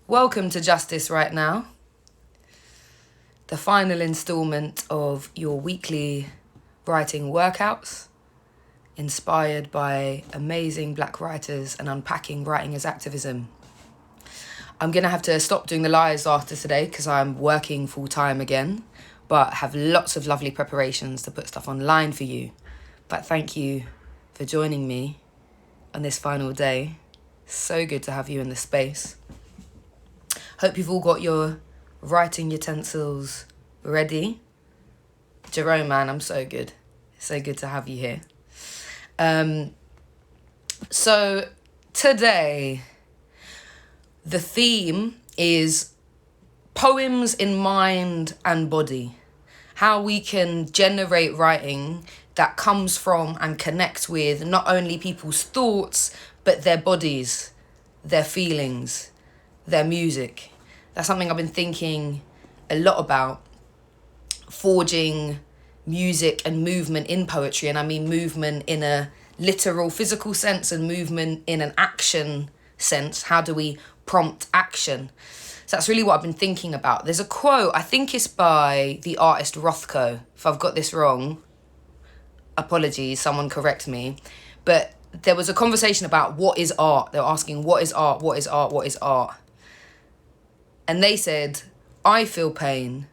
Welcome to Justice Right Now, the final instalment of your weekly writing workouts, inspired by amazing Black writers and unpacking writing as activism. I'm going to have to stop doing the lives after today because I'm working full time again, but have lots of lovely preparations to put stuff online for you. But thank you for joining me on this final day. So good to have you in the space. Hope you've all got your writing utensils ready. Jerome, man, I'm so good. So good to have you here. So today, the theme is poems in mind and body. How we can generate writing that comes from and connects with not only people's thoughts, but their bodies, their feelings, their music. That's something I've been thinking a lot about, forging music and movement in poetry. And I mean movement in a literal physical sense and movement in an action sense. How do we prompt action? So that's really what I've been thinking about. There's a quote, I think it's by the artist Rothko. If I've got this wrong, apologies, someone correct me. But there was a conversation about what is art. They were asking, what is art? What is art? What is art? And they said, I feel pain,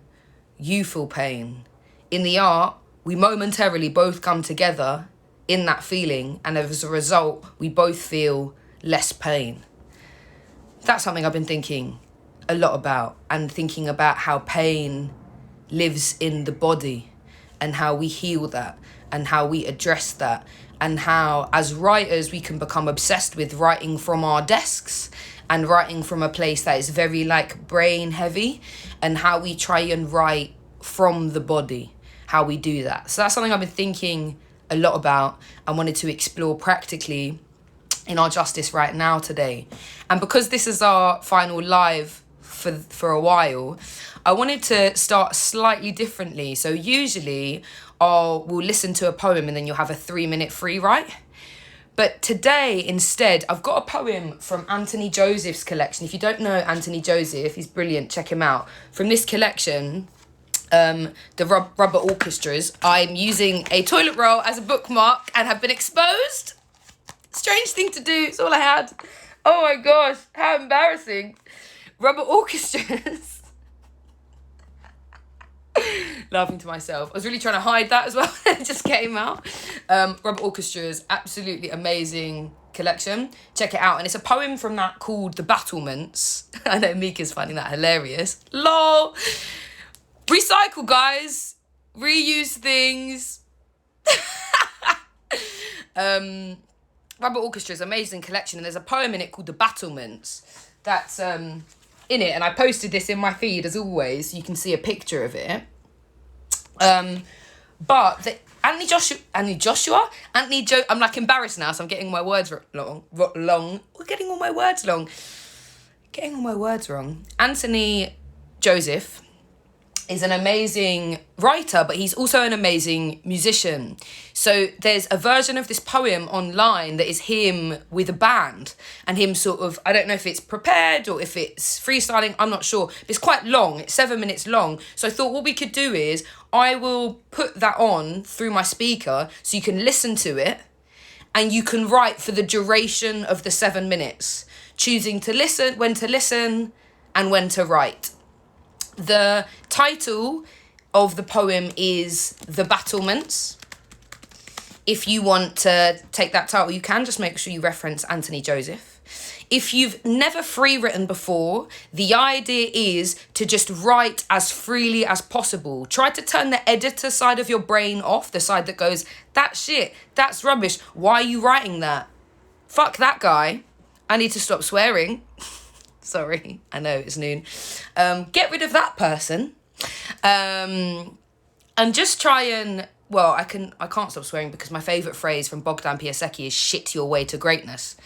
you feel pain. In the art, we momentarily both come together in that feeling, and as a result, we both feel less pain. That's something I've been thinking a lot about, and thinking about how pain lives in the body and how we heal that and how we address that, and how as writers we can become obsessed with writing from our desks and writing from a place that is very like brain heavy, and how we try and write from the body, how we do that. So that's something I've been thinking a lot about and wanted to explore practically in our Justice Right Now today. And because this is our final live for a while, I wanted to start slightly differently. So usually we'll listen to a poem and then you'll have a 3-minute free write. But today, instead, I've got a poem from Anthony Joseph's collection. If you don't know Anthony Joseph, he's brilliant, check him out. From this collection, the Rubber Orchestras, I'm using a toilet roll as a bookmark and have been exposed. Strange thing to do, it's all I had. Oh my gosh, how embarrassing. Rubber Orchestras. Laughing to myself. I was really trying to hide that as well. It just came out. Rubber Orchestras, absolutely amazing collection. Check it out. And it's a poem from that called The Battlements. I know Mika's finding that hilarious. LOL. Recycle, guys. Reuse things. Rubber Orchestras, amazing collection. And there's a poem in it called The Battlements. That's in it. And I posted this in my feed as always. So you can see a picture of it. But I'm like embarrassed now, so I'm getting my words wrong. Getting all my words wrong. Anthony Joseph is an amazing writer, but he's also an amazing musician. So there's a version of this poem online that is him with a band and him sort of, I don't know if it's prepared or if it's freestyling, I'm not sure. But it's quite long, it's 7 minutes long. So I thought what we could do is I will put that on through my speaker so you can listen to it and you can write for the duration of the 7 minutes, choosing to listen, when to listen and when to write. The title of the poem is The Battlements. If you want to take that title, you can. Just make sure you reference Anthony Joseph. If you've never free written before, the idea is to just write as freely as possible. Try to turn the editor side of your brain off, the side that goes, that's shit, that's rubbish, why are you writing that? Fuck that guy. I need to stop swearing. Sorry, I know it's noon. Get rid of that person. And just try and, well, I can't stop swearing because my favourite phrase from Bogdan Piasecki is shit your way to greatness.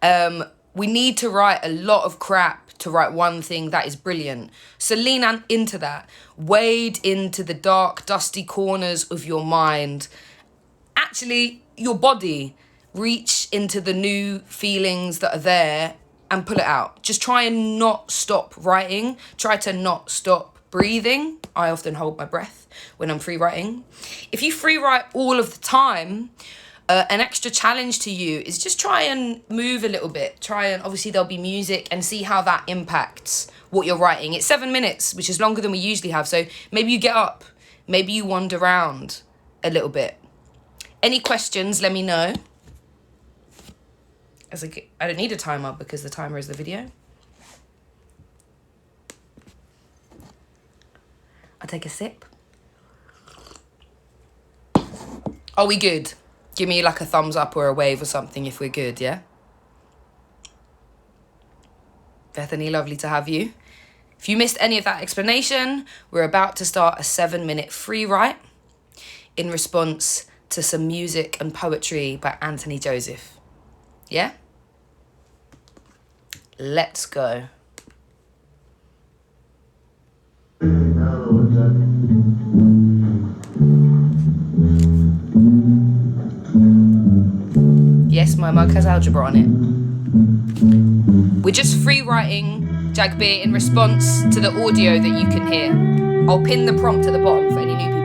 We need to write a lot of crap to write one thing that is brilliant. So lean into that. Wade into the dark, dusty corners of your mind. Actually, your body. Reach into the new feelings that are there and pull it out. Just try and not stop writing. Try to not stop breathing. I often hold my breath when I'm free writing. If you free write all of the time, an extra challenge to you is just try and move a little bit. Try and, obviously there'll be music, and see how that impacts what you're writing. It's 7 minutes, which is longer than we usually have. So maybe you get up, maybe you wander around a little bit. Any questions, let me know. I don't need a timer because the timer is the video. I'll take a sip. Are we good? Give me like a thumbs up or a wave or something if we're good, yeah? Bethany, lovely to have you. If you missed any of that explanation, we're about to start a 7-minute free write in response to some music and poetry by Anthony Joseph. Yeah? Let's go. Yes, my mug has algebra on it. We're just free writing Jagbir in response to the audio that you can hear. I'll pin the prompt at the bottom for any new people.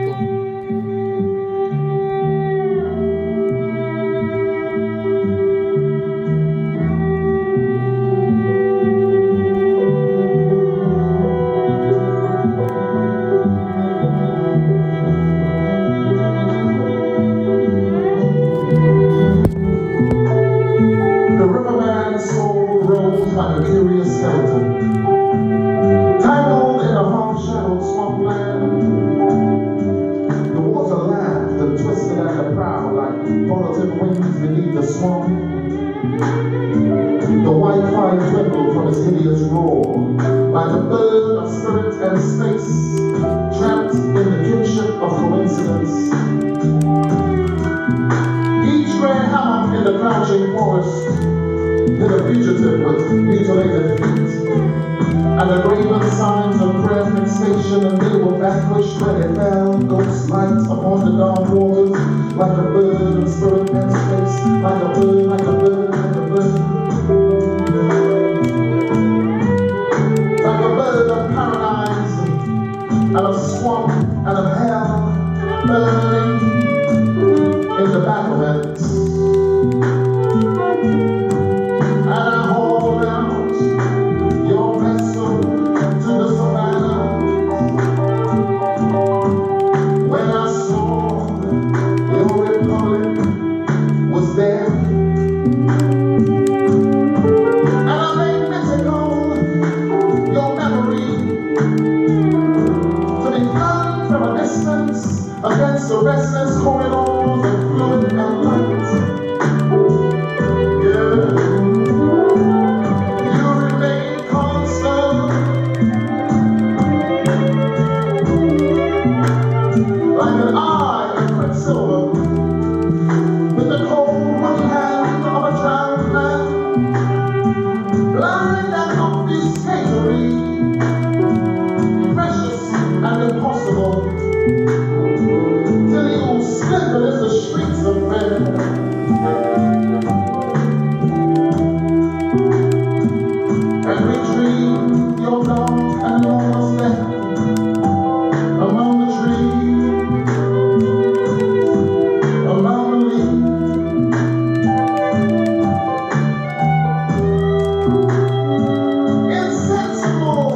Insensible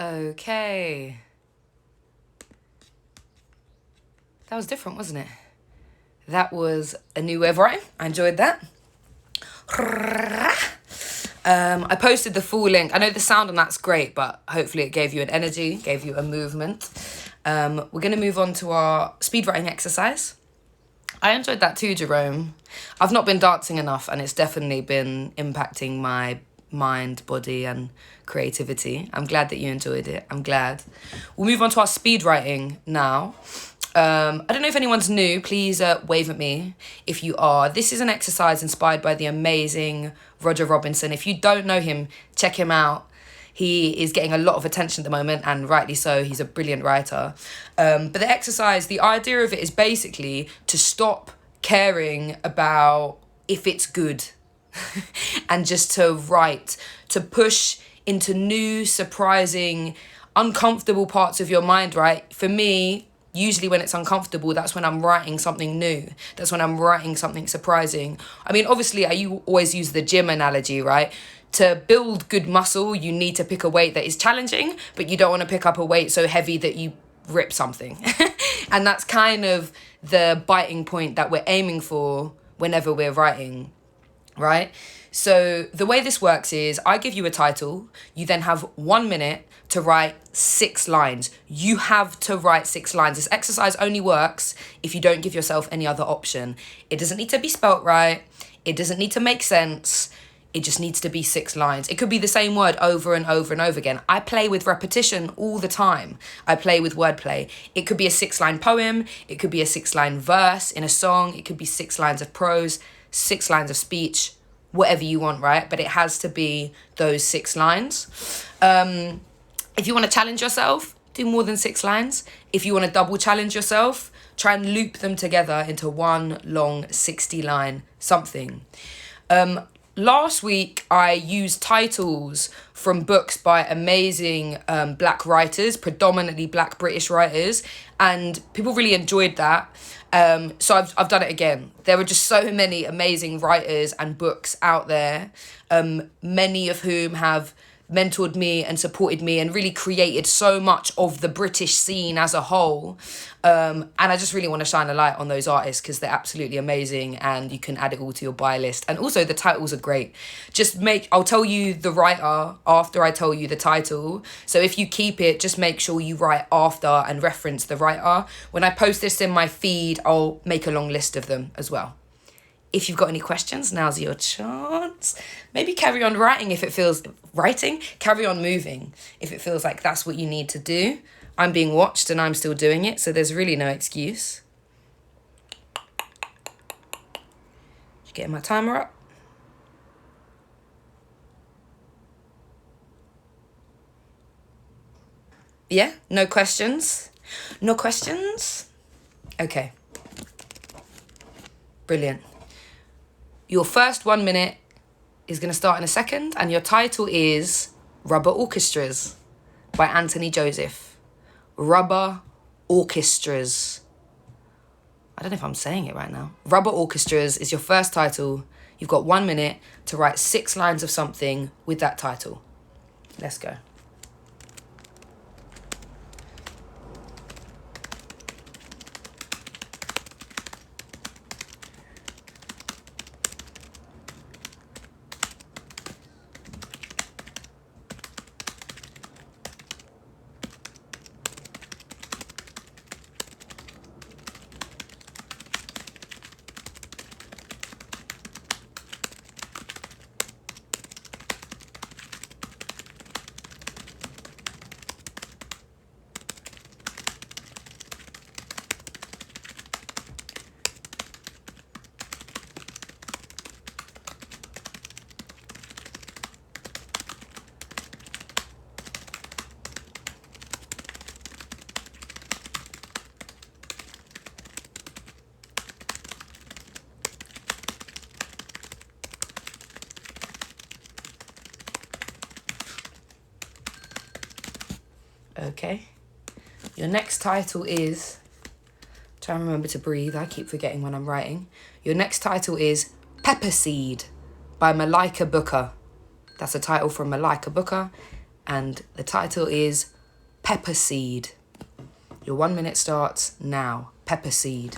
Okay. That was different, wasn't it? That was a new way of writing. I enjoyed that. I posted the full link. I know the sound on that's great, but hopefully it gave you an energy, gave you a movement. We're going to move on to our speed writing exercise. I enjoyed that too, Jerome. I've not been dancing enough, and it's definitely been impacting my mind, body, and creativity. I'm glad that you enjoyed it. I'm glad. We'll move on to our speed writing now. I don't know if anyone's new. Please wave at me if you are. This is an exercise inspired by the amazing Roger Robinson. If you don't know him, check him out. He is getting a lot of attention at the moment, and rightly so. He's a brilliant writer. But the exercise, the idea of it is basically to stop caring about if it's good and just to write, to push into new, surprising, uncomfortable parts of your mind, right? For me, usually when it's uncomfortable, that's when I'm writing something new. That's when I'm writing something surprising. I mean, obviously, always use the gym analogy, right? To build good muscle, you need to pick a weight that is challenging, but you don't want to pick up a weight so heavy that you rip something. And that's kind of the biting point that we're aiming for whenever we're writing, right? So the way this works is I give you a title. You then have 1 minute to write 6 lines. You have to write 6 lines. This exercise only works if you don't give yourself any other option. It doesn't need to be spelt right. It doesn't need to make sense. It just needs to be 6 lines. It could be the same word over and over and over again. I play with repetition all the time. I play with wordplay. It could be a 6-line poem. It could be a 6-line verse in a song. It could be 6 lines of prose, 6 lines of speech, whatever you want, right? But it has to be those 6 lines. If you want to challenge yourself, do more than 6 lines. If you want to double challenge yourself, try and loop them together into one long 60-line something. Last week, I used titles from books by amazing Black writers, predominantly Black British writers, and people really enjoyed that. So I've done it again. There were just so many amazing writers and books out there, many of whom have mentored me and supported me and really created so much of the British scene as a whole. And I just really want to shine a light on those artists because they're absolutely amazing and you can add it all to your buy list. And also the titles are great. I'll tell you the writer after I tell you the title. So if you keep it, just make sure you write after and reference the writer. When I post this in my feed, I'll make a long list of them as well. If you've got any questions, now's your chance. Maybe carry on writing if it feels... Writing? Carry on moving if it feels like that's what you need to do. I'm being watched and I'm still doing it, so there's really no excuse. Just getting my timer up. Yeah? No questions? No questions? Okay. Brilliant. Your first 1 minute is going to start in a second, and your title is Rubber Orchestras by Anthony Joseph. Rubber Orchestras. I don't know if I'm saying it right now. Rubber Orchestras is your first title. You've got 1 minute to write 6 lines of something with that title. Let's go. Okay. Your next title is... Try and remember to breathe. I keep forgetting when I'm writing. Your next title is Pepper Seed by Malika Booker. That's a title from Malika Booker. And the title is Pepper Seed. Your 1 minute starts now. Pepper Seed.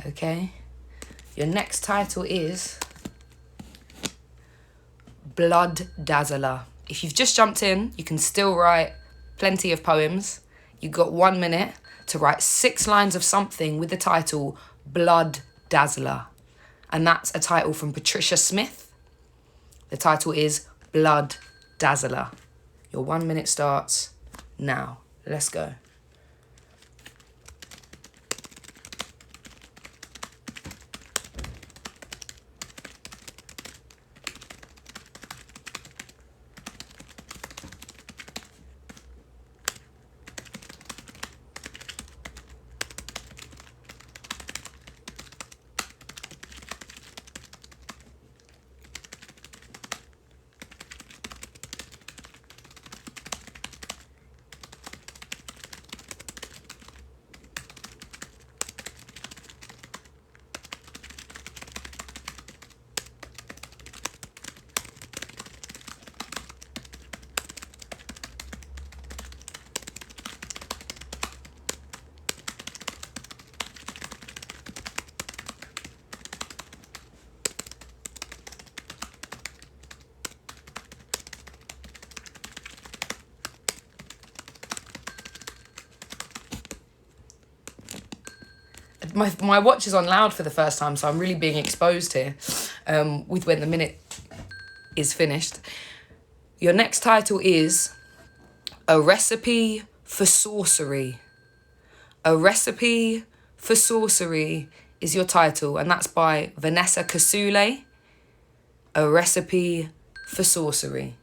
Okay, your next title is Blood Dazzler. If you've just jumped in, you can still write plenty of poems. You've got 1 minute to write 6 lines of something with the title Blood Dazzler. And that's a title from Patricia Smith. The title is Blood Dazzler. Your 1 minute starts now. Let's go. My watch is on loud for the first time, so I'm really being exposed here with when the minute is finished. Your next title is A Recipe for Sorcery. A Recipe for Sorcery is your title, and that's by Vanessa Kisuule. A Recipe for Sorcery.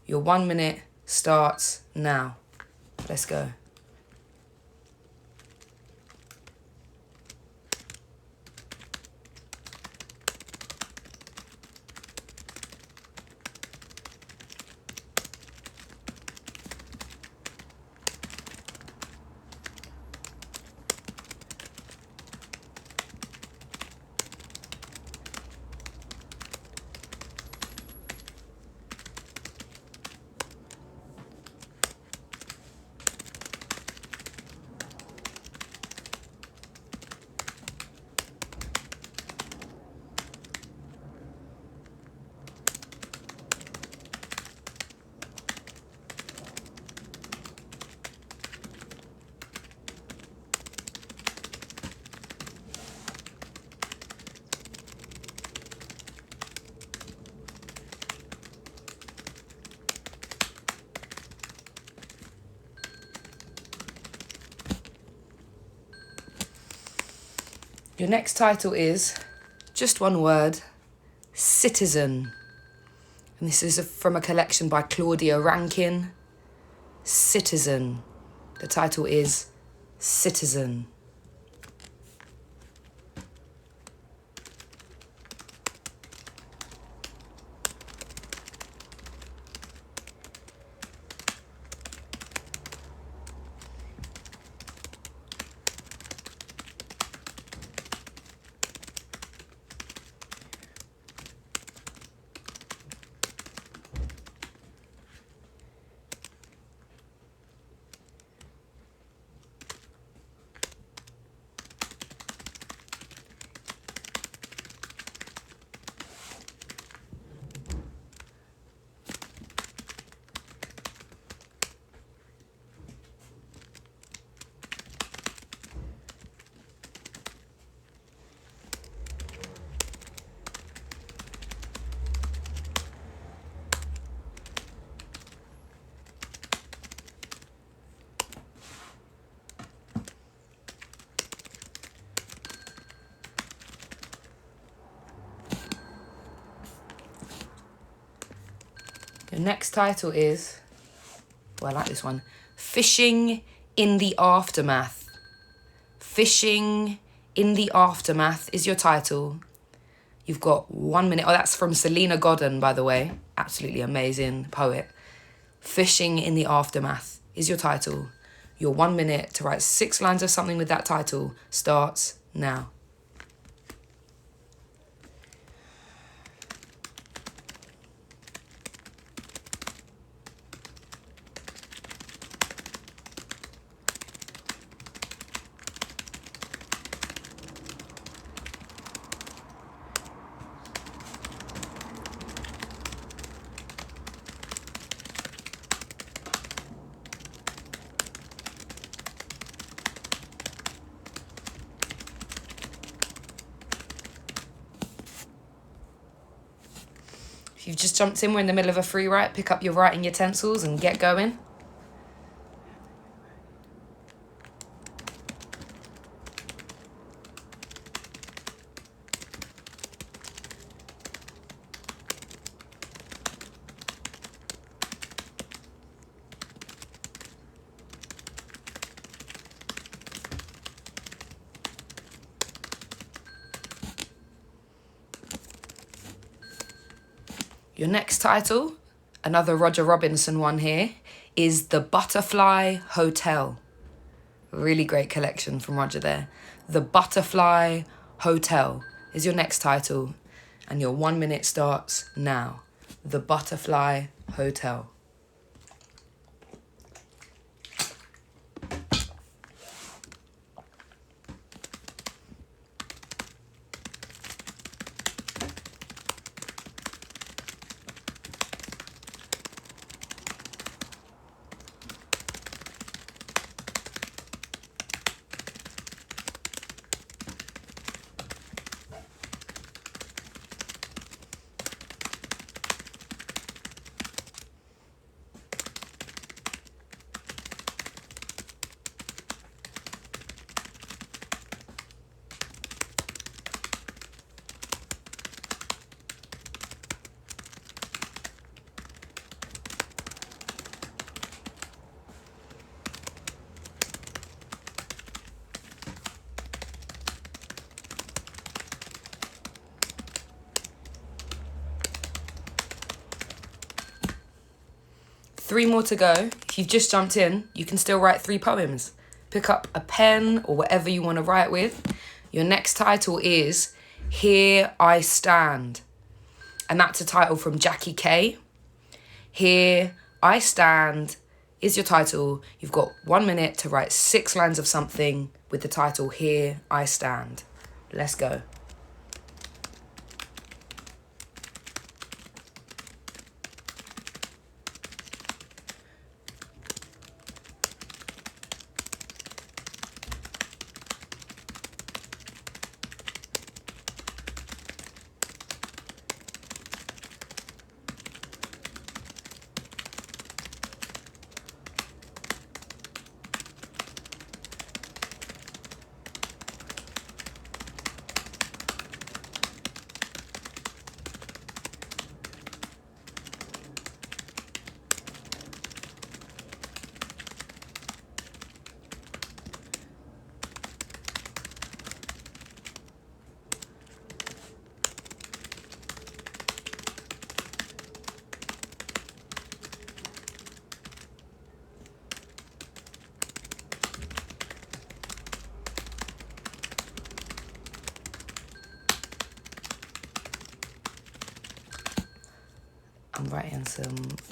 Your 1 minute starts now. Let's go. Your next title is, just one word, Citizen. And this is from a collection by Claudia Rankin. Citizen. The title is Citizen. next title is, well, I like this one, Fishing in the Aftermath. Fishing in the Aftermath is your title. You've got 1 minute. Oh, that's from Salena Godden, by the way. Absolutely amazing poet. Fishing in the Aftermath is your title. Your 1 minute to write 6 lines of something with that title starts now. If you've just jumped in, we're in the middle of a free write, pick up your writing utensils and get going. Your next title, another Roger Robinson one here, is The Butterfly Hotel. Really great collection from Roger there. The Butterfly Hotel is your next title, and your 1 minute starts now. The Butterfly Hotel. Three more to go. If you've just jumped in, you can still write 3 poems. Pick up a pen or whatever you want to write with. Your next title is Here I Stand. And that's a title from Jackie K. Here I Stand is your title. You've got 1 minute to write 6 lines of something with the title Here I Stand. Let's go. I'm writing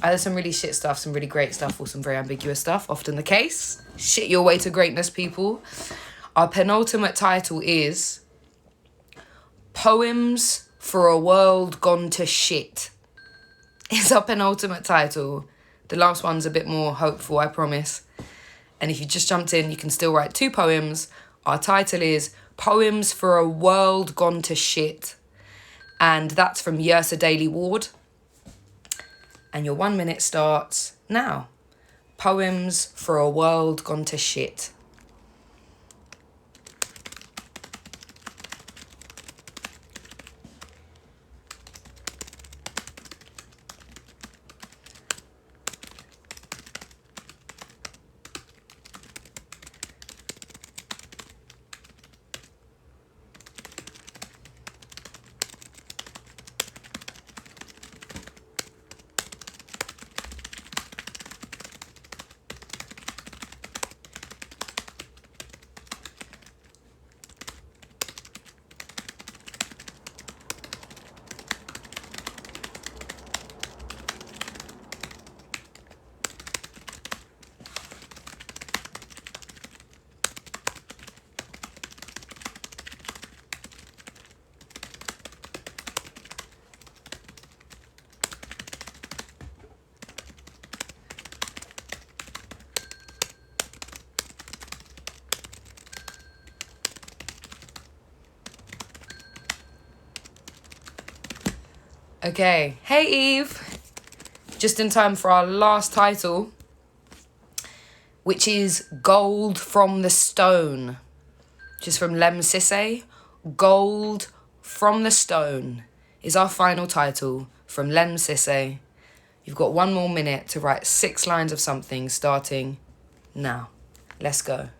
either some really shit stuff, some really great stuff, or some very ambiguous stuff. Often the case. Shit your way to greatness, people. Our penultimate title is Poems for a World Gone to Shit. It's our penultimate title. The last one's a bit more hopeful, I promise. And if you just jumped in, you can still write 2 poems. Our title is Poems for a World Gone to Shit. And that's from Yersa Daily Ward. And your 1 minute starts now. Poems for a World Gone to Shit. Okay, hey Eve. Just in time for our last title, which is Gold from the Stone. Just from Lem Sisse. Gold from the Stone is our final title from Lem Sisse. You've got 1 more minute to write 6 lines of something starting now. Let's go.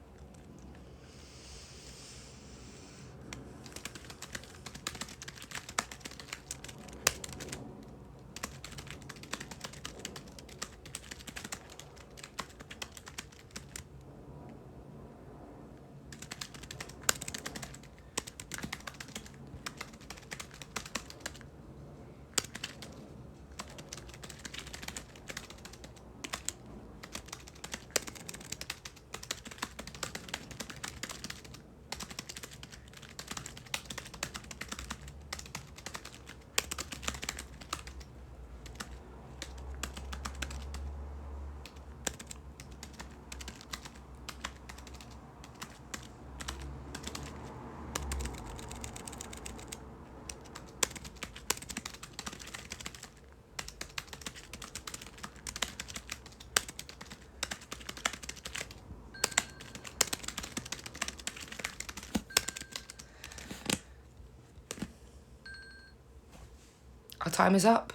Our time is up.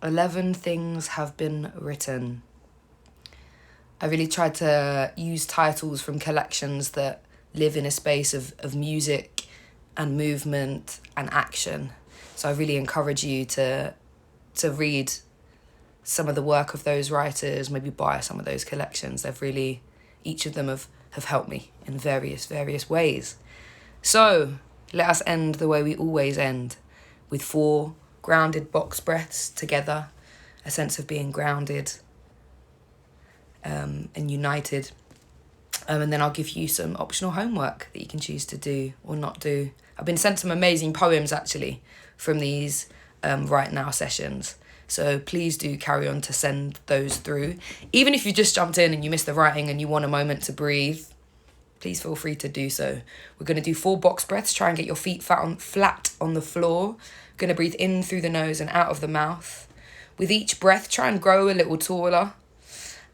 11 things have been written. I really tried to use titles from collections that live in a space of music and movement and action. So I really encourage you to read some of the work of those writers, maybe buy some of those collections. They've really, each of them have helped me in various ways. So let us end the way we always end, with 4 grounded box breaths together, a sense of being grounded and united. And then I'll give you some optional homework that you can choose to do or not do. I've been sent some amazing poems actually from these Right Now sessions. So please do carry on to send those through. Even if you just jumped in and you missed the writing and you want a moment to breathe, please feel free to do so. We're going to do 4 box breaths. Try and get your feet flat on the floor. We're going to breathe in through the nose and out of the mouth. With each breath, try and grow a little taller.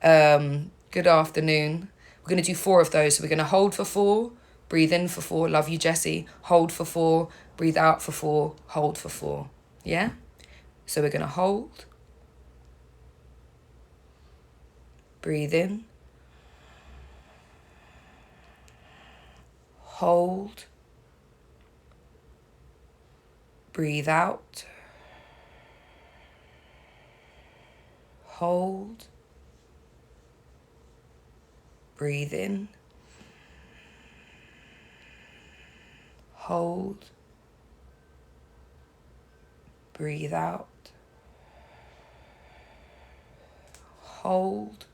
Good afternoon. We're going to do 4 of those. So we're going to hold for 4, breathe in for 4. Love you, Jessie. Hold for 4, breathe out for 4, hold for 4. Yeah? So we're going to hold. Breathe in. Hold. Breathe out. Hold. Breathe in. Hold. Breathe out. Hold.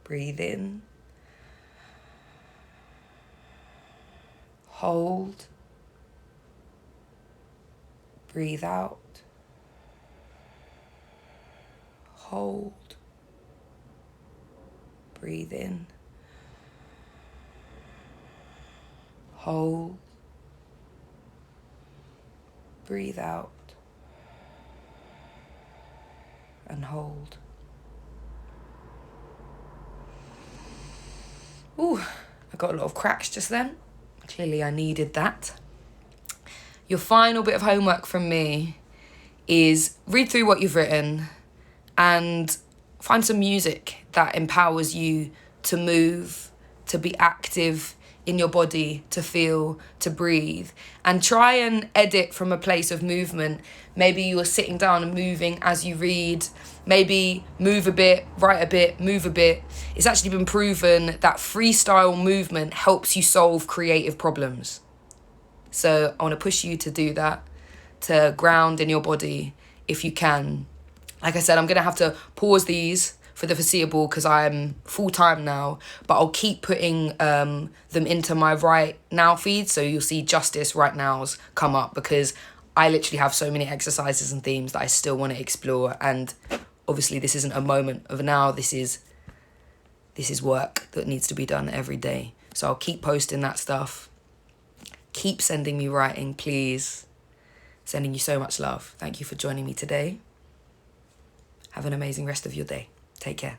Breathe in. Hold. Breathe out. Hold. Breathe in. Hold. Breathe out. And hold. Ooh, I got a lot of cracks just then. Clearly I needed that. Your final bit of homework from me is read through what you've written and find some music that empowers you to move, to be active in your body, to feel, to breathe, and try and edit from a place of movement. Maybe you're sitting down and moving as you read. Maybe move a bit, write a bit, move a bit. It's actually been proven that freestyle movement helps you solve creative problems. So I want to push you to do that, to ground in your body if you can. Like I said, I'm going to have to pause these for the foreseeable because I'm full-time now, but I'll keep putting them into my Right Now feed, so you'll see Justice Right Nows come up, because I literally have so many exercises and themes that I still want to explore, and obviously this isn't a moment of now, this is work that needs to be done every day. So I'll keep posting that stuff. Keep sending me writing, please. Sending you so much love. Thank you for joining me today. Have an amazing rest of your day. Take care.